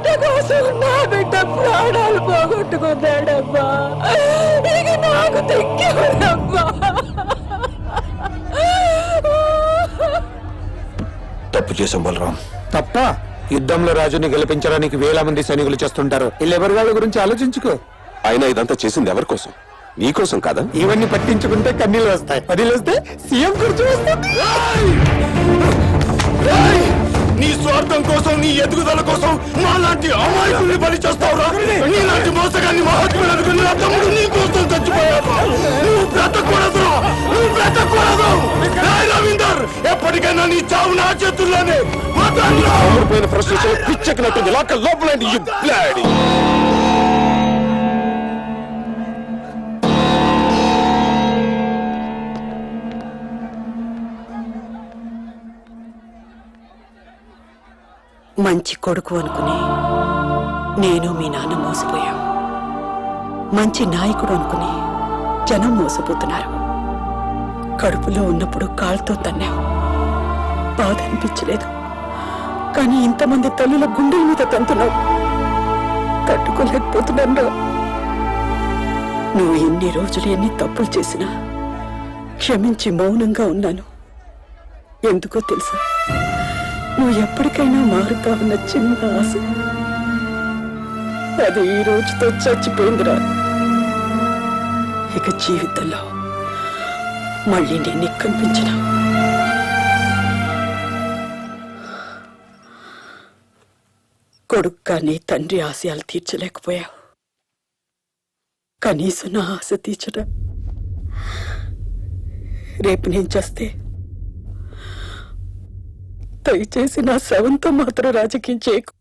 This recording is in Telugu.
బిడ్డ కోసం నా బిడ్డ ప్రాణాలు పోగొట్టుకున్నాడమ్మా. ఇక నాకు తెక్కేవాడమ్మా. తప్పు చేసాం బలరాం. తప్ప యుద్ధంలో రాజుని గెలిపించడానికి వేల మంది సైనికులు చేస్తుంటారు. వీళ్ళెవరి వాళ్ళ గురించి ఆలోచించుకో. అయినా ఇదంతా చేసింది ఎవరి కోసం? నీకోసం కాదా? ఇవన్నీ పట్టించుకుంటే కన్నీళ్ళు వస్తాయి, పదిలేస్తే సీఎం కుర్చీ వస్తుంది. నీ స్వార్థం కోసం, నీ ఎదుగుదల కోసం మాలాంటి అమాయకుల్ని బలి చేస్తావురా? నీలాంటి మోసగాన్ని మహాత్ముడు అనుకుని నా తమ్ముడు నీ కోసం చచ్చిపోయాడు. నువ్వు బ్రతకూడదు, నువ్వు బ్రతకూడదు. రవీందర్, ఎప్పటికైనా నీ చావు నా చేతుల్లోనే. పోయిన ఫ్రస్ట్రేషన్ పిచ్చెక్కినట్టుంది. లోపలండి యు బ్లడీ. మంచి కొడుకు అనుకుని నేను మీ నాన్న మోసపోయాం. మంచి నాయకుడు అనుకుని జనం మోసపోతున్నారు. కడుపులో ఉన్నప్పుడు కాళ్ళతో తన్నావు, బాధ అనిపించలేదు. కానీ ఇంతమంది తల్లుల గుండెల మీద తంతున్నావు, తట్టుకోలేకపోతున్నాను. నువ్వు ఎన్ని రోజులు ఎన్ని తప్పులు చేసినా క్షమించి మౌనంగా ఉన్నాను. ఎందుకో తెలుసా? నువ్వు ఎప్పటికైనా మారుతావన్న చిన్న ఆశ, అది ఈ రోజుతో చచ్చిపోయిందిరా. ఇక జీవితంలో మళ్ళీ నేను కనిపించిన కొడుకు కానీ తండ్రి ఆశయాలు తీర్చలేకపోయావు. కనీసం నా ఆశ తీర్చరా. రేపు నేను చేస్తే దయచేసి నా శవంతో మాత్రం రాజకీయం చేయకు.